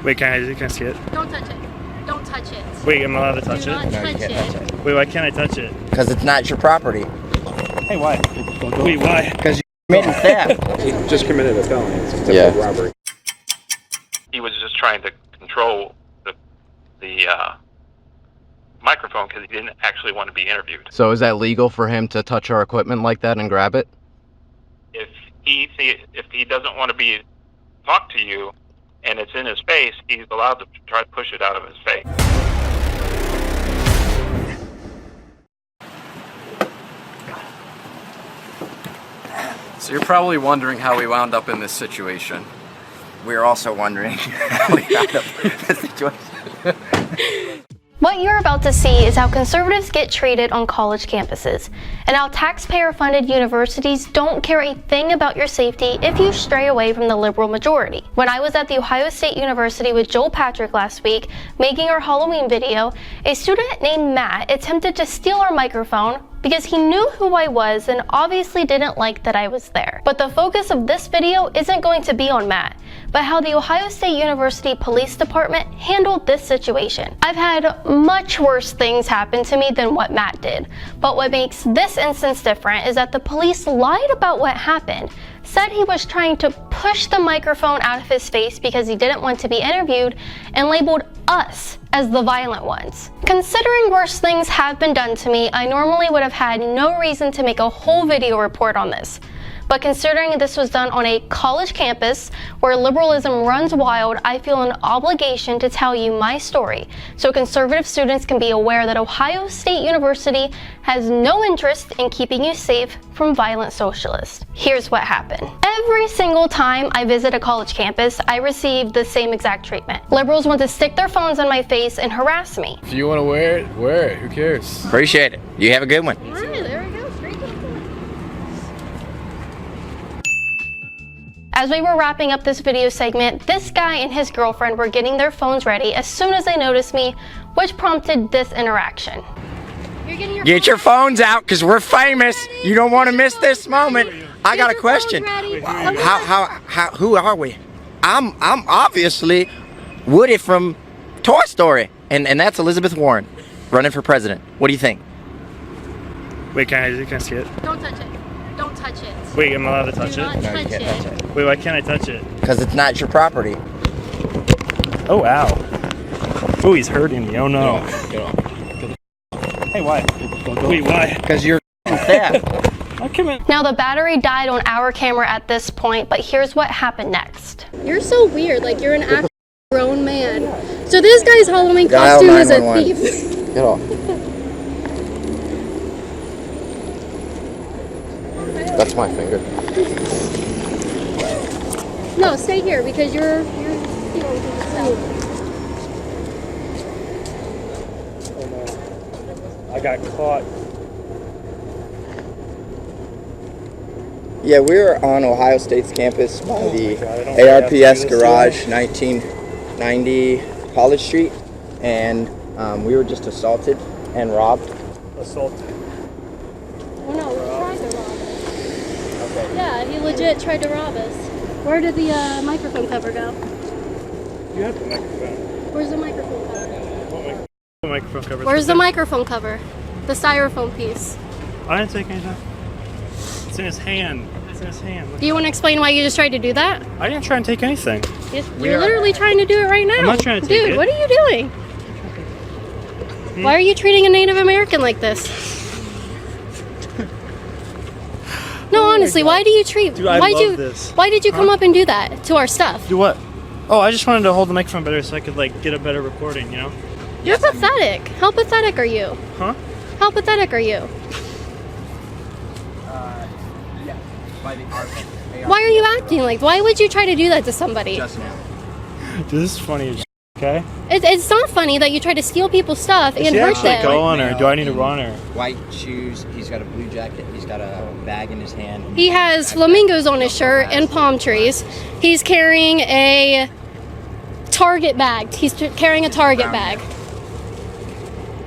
Wait, can I see it? Don't touch it. Don't touch it. Wait, am I allowed to touch Do not it? No, you touch can't it. touch it. Wait, why can't I touch it? Because it's not your property. Hey, why? Wait, why? Because you committed theft. He just committed a felony. It's attempted robbery. He was just trying to control the microphone because he didn't actually want to be interviewed. So is that legal for him to touch our equipment like that and grab it? If he doesn't want to be talked to you and it's in his face, he's allowed to try to push it out of his face. So you're probably wondering how we wound up in this situation. We're also wondering how we got up in this situation. What you're about to see is how conservatives get treated on college campuses, and how taxpayer-funded universities don't care a thing about your safety if you stray away from the liberal majority. When I was at the Ohio State University with Joel Patrick last week, making our Halloween video, a student named Matt attempted to steal our microphone because he knew who I was and obviously didn't like that I was there. But the focus of this video isn't going to be on Matt, but how the Ohio State University Police Department handled this situation. I've had much worse things happen to me than what Matt did, but what makes this instance different is that the police lied about what happened, said he was trying to push the microphone out of his face because he didn't want to be interviewed, and labeled us as the violent ones. Considering worse things have been done to me, I normally would have had no reason to make a whole video report on this. But considering this was done on a college campus where liberalism runs wild, I feel an obligation to tell you my story so conservative students can be aware that Ohio State University has no interest in keeping you safe from violent socialists. Here's what happened. Every single time I visit a college campus, I receive the same exact treatment. Liberals want to stick their phones in my face and harass me. If you want to wear it, wear it. Who cares? Appreciate it. You have a good one. All right, there we go. Straight to the point. As we were wrapping up this video segment, this guy and his girlfriend were getting their phones ready as soon as they noticed me, which prompted this interaction. Get your phones out, because we're famous. You don't want to miss this moment. I got a question. Who are we? I'm obviously Woody from Toy Story, and that's Elizabeth Warren running for president. What do you think? Wait, can I see it? Don't touch it. Don't touch it. Wait, am I allowed to touch Do not it? No, you touch can't touch it. Wait, why can't I touch it? Because it's not your property. Oh, ow. Oh, he's hurting me. Oh, no. Hey, why? Wait, why? Because you're theft. Now the battery died on our camera at this point, but here's what happened next. You're so weird, like you're an actual grown man. So this guy's Halloween costume is a thief. Get off. That's my finger. No, stay here because you're stealing from yourself. I got caught. Yeah, we're on Ohio State's campus by the God, ARPS Garage, 1990 College Street, and we were just assaulted and robbed. Assaulted. Oh no, he tried to rob us. Okay. Yeah, he legit tried to rob us. Where did the microphone cover go? You have the microphone. Where's the microphone cover? The microphone cover. Where's the microphone cover? The styrofoam piece. I didn't take anything. It's in his hand. It's in his hand. Do you want to explain why you just tried to do that? I didn't try and take anything. You're literally trying to do it right now. I'm not trying to take Dude, it. what are you doing? Why are you treating a Native American like this? No, honestly, why do you treat... Dude, I love this. Why did you come up and do that to our stuff? Do what? Oh, I just wanted to hold the microphone better so I could like get a better recording, you know? You're pathetic. How pathetic are you? Huh? How pathetic are you? Yeah, by the ARPS. Why are you acting like... Why would you try to do that to somebody? Just now. Dude, this is funny as okay? It's not funny that you try to steal people's stuff and Is he hurt actually them. going, or do I need to run, or? White shoes, he's got a blue jacket, he's got a bag in his hand. He has flamingos on his shirt and palm trees. He's carrying a Target bag. He's carrying a Target bag.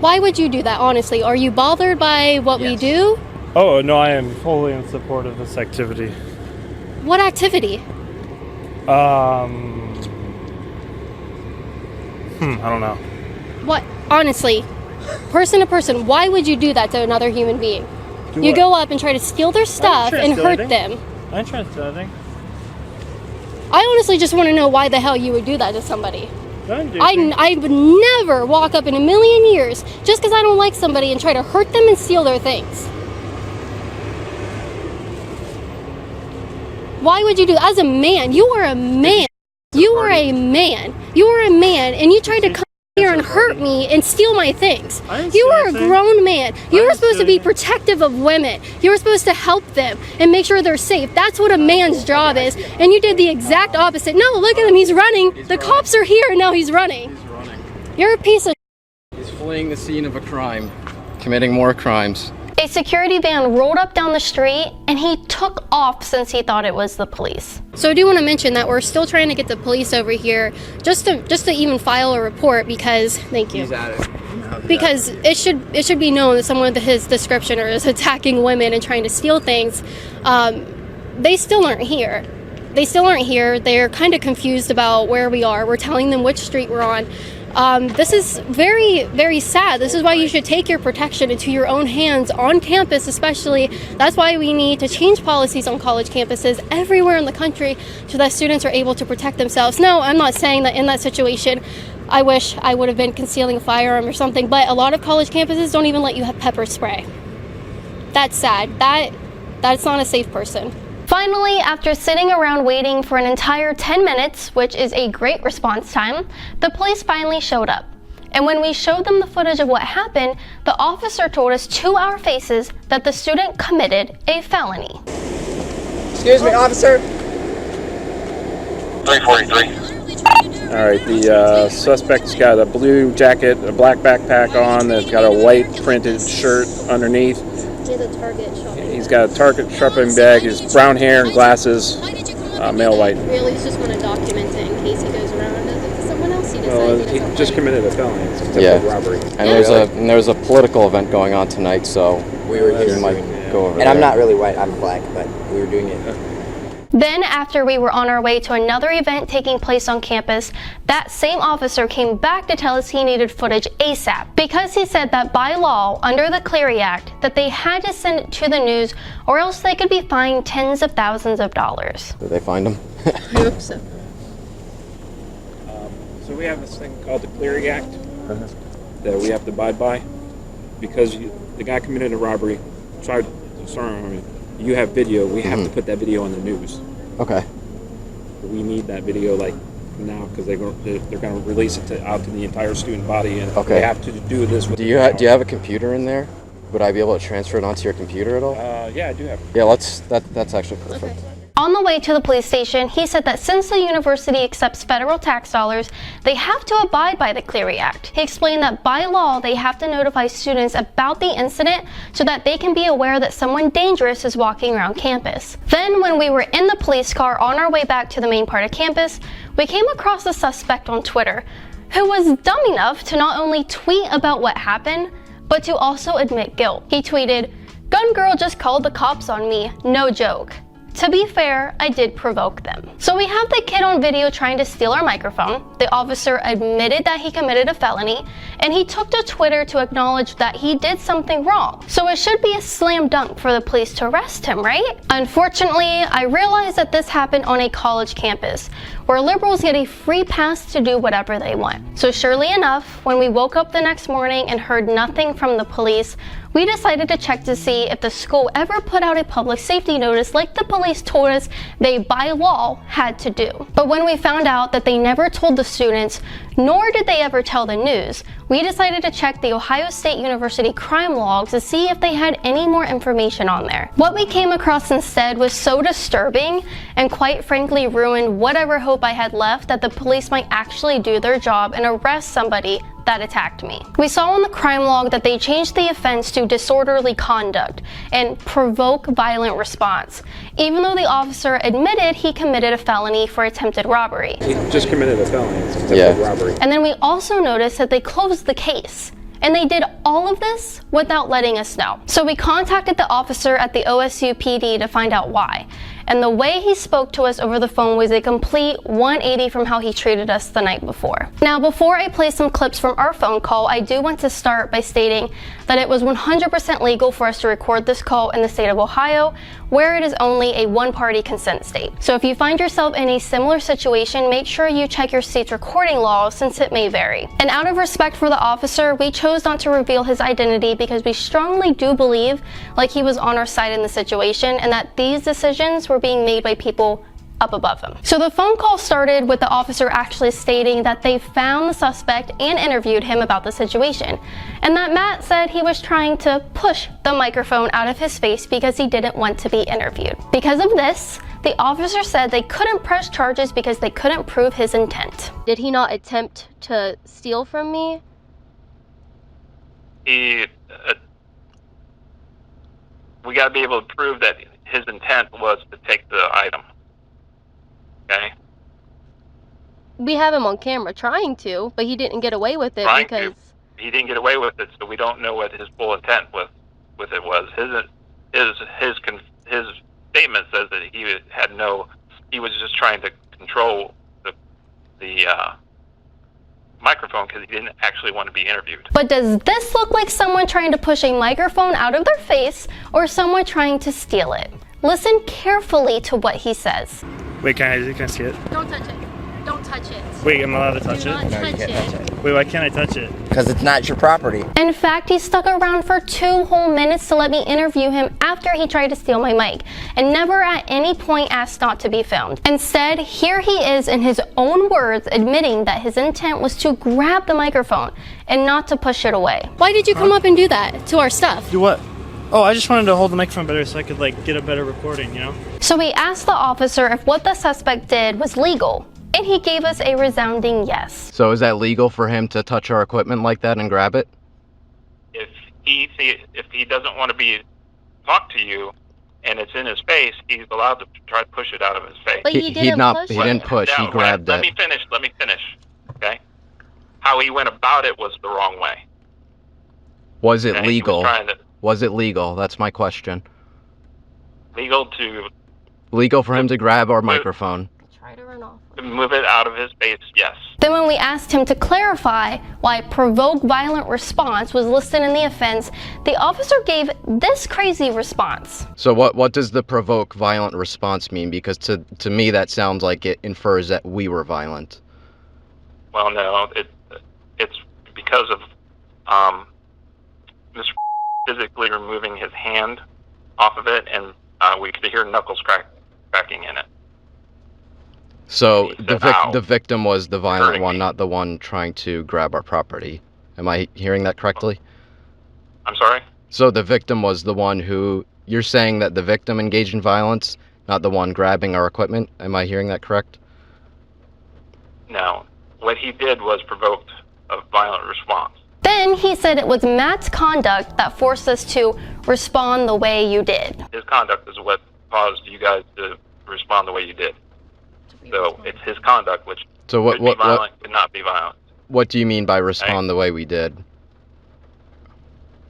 Why would you do that, honestly? Are you bothered by what we do? Oh, no, I am fully in support of this activity. What activity? I don't know. What? Honestly, person to person, why would you do that to another human being? Do you what? go up and try to steal their stuff and hurt them. I ain't trying to steal anything. I honestly just want to know why the hell you would do that to somebody. I I would never walk up in a million years just because I don't like somebody and try to hurt them and steal their things. Why would you do that? As a man, you are a man. You are a man. You are a man, and you tried to come here and hurt me and steal my things. You are a grown man. You were supposed to be protective of women. You were supposed to help them and make sure they're safe. That's what a man's job is, and you did the exact opposite. No, look at him. He's running. The cops are here, and now he's running. He's running. You're a piece of He's fleeing the scene of a crime, committing more crimes. A security van rolled up down the street and he took off since he thought it was the police. So I do want to mention that we're still trying to get the police over here just to even file a report because thank you. He's at it. Because it should be known that someone with his description or is attacking women and trying to steal things, they still aren't here. They still aren't here. They're kind of confused about where we are. We're telling them which street we're on. This is very, very sad. This is why you should take your protection into your own hands on campus, especially. That's why we need to change policies on college campuses everywhere in the country so that students are able to protect themselves. No, I'm not saying that in that situation, I wish I would have been concealing a firearm or something, but a lot of college campuses don't even let you have pepper spray. That's sad. That's not a safe person. Finally, after sitting around waiting for an entire 10 minutes, which is a great response time, the police finally showed up. And when we showed them the footage of what happened, the officer told us to our faces that the student committed a felony. Excuse me, officer. 343. All right, the suspect's got a blue jacket, a black backpack on, that's got a white printed shirt underneath. He's got a Target shopping bag, his brown hair and glasses, male white. Really, just want to document it in case he goes around and does it to someone else. He decides He doesn't just like. committed a felony. It's a Yeah. robbery. And there's a political event going on tonight, so We were here. might go over And there. I'm not really white, I'm black, but we were doing it. Then, after we were on our way to another event taking place on campus, that same officer came back to tell us he needed footage ASAP because he said that by law, under the Clery Act, that they had to send it to the news or else they could be fined tens of thousands of dollars. Did they find him? I hope so. So we have this thing called the Clery Act that we have to abide by because the guy committed a robbery. You have video. We have to put that video on the news. Okay. We need that video like now because they're going to release it out to the entire student body, and Okay. they have to do this. With Do you have a computer in there? Would I be able to transfer it onto your computer at all? Yeah, I do have. Yeah, that's actually perfect. Okay. On the way to the police station, he said that since the university accepts federal tax dollars, they have to abide by the Clery Act. He explained that by law, they have to notify students about the incident so that they can be aware that someone dangerous is walking around campus. Then, when we were in the police car on our way back to the main part of campus, we came across a suspect on Twitter who was dumb enough to not only tweet about what happened, but to also admit guilt. He tweeted, "Gun girl just called the cops on me, no joke." To be fair, I did provoke them. So we have the kid on video trying to steal our microphone. The officer admitted that he committed a felony, and he took to Twitter to acknowledge that he did something wrong. So it should be a slam dunk for the police to arrest him, right? Unfortunately, I realized that this happened on a college campus, where liberals get a free pass to do whatever they want. So surely enough, when we woke up the next morning and heard nothing from the police, we decided to check to see if the school ever put out a public safety notice like the police told us they by law had to do. But when we found out that they never told the students, nor did they ever tell the news, we decided to check the Ohio State University crime logs to see if they had any more information on there. What we came across instead was so disturbing and quite frankly ruined whatever hope I had left that the police might actually do their job and arrest somebody that attacked me. We saw on the crime log that they changed the offense to disorderly conduct and provoke violent response, even though the officer admitted he committed a felony for attempted robbery. He just committed a felony. It's attempted robbery. And then we also noticed that they closed the case. And they did all of this without letting us know. So we contacted the officer at the OSU PD to find out why. and the way he spoke to us over the phone was a complete 180 from how he treated us the night before. Now, before I play some clips from our phone call, I do want to start by stating that it was 100% legal for us to record this call in the state of Ohio, where it is only a one-party consent state. So if you find yourself in a similar situation, make sure you check your state's recording laws since it may vary. And out of respect for the officer, we chose not to reveal his identity because we strongly do believe like he was on our side in the situation and that these decisions were being made by people up above him. So the phone call started with the officer actually stating that they found the suspect and interviewed him about the situation, and that Matt said he was trying to push the microphone out of his face because he didn't want to be interviewed. Because of this, the officer said they couldn't press charges because they couldn't prove his intent. Did he not attempt to steal from me? We got to be able to prove that his intent was to take the item. Okay. We have him on camera trying to, but he didn't get away with it because he didn't get away with it, so we don't know what his full intent with it was. His statement says that he was just trying to control the microphone because he didn't actually want to be interviewed. But does this look like someone trying to push a microphone out of their face or someone trying to steal it? Listen carefully to what he says. Wait, can I see it? Don't touch it. Don't touch it. Wait, I'm allowed to touch Do not it? No, you touch can't touch it. Wait, why can't I touch it? Because it's not your property. In fact, he stuck around for 2 whole minutes to let me interview him after he tried to steal my mic, and never at any point asked not to be filmed. Instead, here he is in his own words admitting that his intent was to grab the microphone and not to push it away. Why did you come up and do that to our stuff? Do what? Oh, I just wanted to hold the microphone better so I could get a better recording, you know? So we asked the officer if what the suspect did was legal, and he gave us a resounding yes. So is that legal for him to touch our equipment like that and grab it? If he doesn't want to be talked to you, and it's in his face, he's allowed to try to push it out of his face. But he didn't push He didn't push. He grabbed it. Let me finish. Okay. How he went about it was the wrong way. Was it Okay? legal? He was Was it legal? That's my question. legal to Legal for him to grab our microphone? Try to run off. move it out of his face. Yes. Then when we asked him to clarify why provoke violent response was listed in the offense, the officer gave this crazy response. So what does the provoke violent response mean? Because to me that sounds like it infers that we were violent. Well, no, it's because of Mr. physically removing his hand off of it, and we could hear knuckles cracking in it. So said, the victim was the violent hurting one, me. not the one trying to grab our property. Am I hearing that correctly? I'm sorry? So the victim was the one who... You're saying that the victim engaged in violence, not the one grabbing our equipment? Am I hearing that correct? No. What he did was provoked a violent response. Then he said it was Matt's conduct that forced us to respond the way you did. His conduct is what caused you guys to respond the way you did. So it's his conduct which So could be violent, could not be violent. what do you mean by respond the way we did?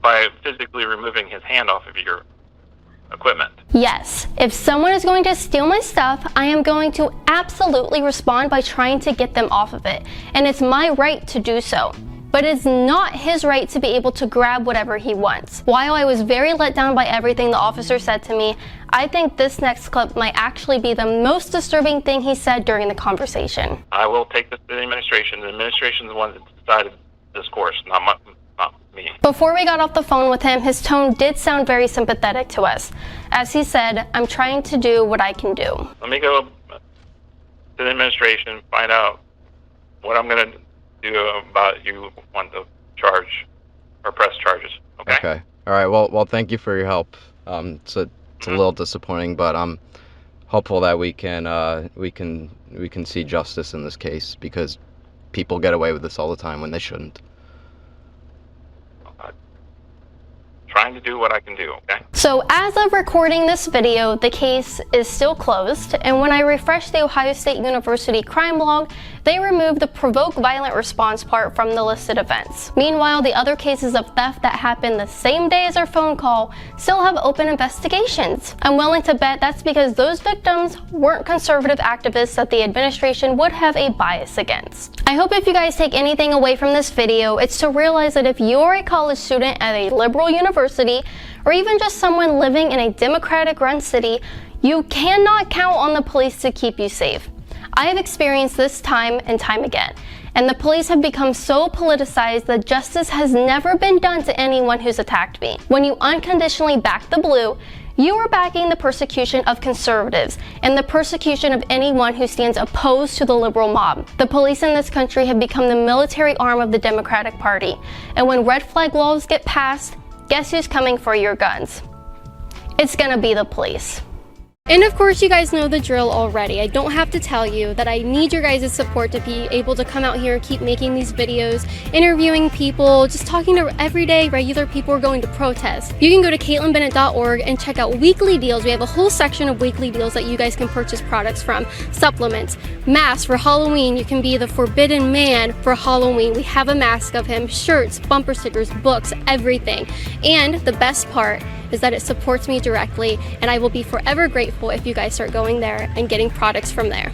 By physically removing his hand off of your equipment. Yes, if someone is going to steal my stuff, I am going to absolutely respond by trying to get them off of it. And it's my right to do so. But it's not his right to be able to grab whatever he wants. While I was very let down by everything the officer said to me, I think this next clip might actually be the most disturbing thing he said during the conversation. I will take this to the administration. The administration is the one that decided this course, not me. Before we got off the phone with him, his tone did sound very sympathetic to us. As he said, I'm trying to do what I can do. Let me go to the administration, find out what I'm going to do about you want to charge or press charges. Okay? Okay. All right. Well, thank you for your help. It's a little disappointing, but I'm hopeful that we can see justice in this case because people get away with this all the time when they shouldn't. Trying trying to do what I can do, okay? So as of recording this video, the case is still closed, and when I refresh the Ohio State University crime log, they removed the provoke violent response part from the listed events. Meanwhile, the other cases of theft that happened the same day as our phone call still have open investigations. I'm willing to bet that's because those victims weren't conservative activists that the administration would have a bias against. I hope if you guys take anything away from this video, it's to realize that if you're a college student at a liberal university, or even just someone living in a Democratic-run city, you cannot count on the police to keep you safe. I have experienced this time and time again, and the police have become so politicized that justice has never been done to anyone who's attacked me. When you unconditionally back the blue, you are backing the persecution of conservatives and the persecution of anyone who stands opposed to the liberal mob. The police in this country have become the military arm of the Democratic Party, and when red flag laws get passed, guess who's coming for your guns? It's gonna be the police. And of course, you guys know the drill already. I don't have to tell you that I need your guys' support to be able to come out here and keep making these videos, interviewing people, just talking to everyday regular people who are going to protest. You can go to CaitlinBennett.org and check out weekly deals. We have a whole section of weekly deals that you guys can purchase products from. Supplements, masks for Halloween. You can be the forbidden man for Halloween. We have a mask of him, shirts, bumper stickers, books, everything. And the best part is that it supports me directly, and I will be forever grateful if you guys start going there and getting products from there.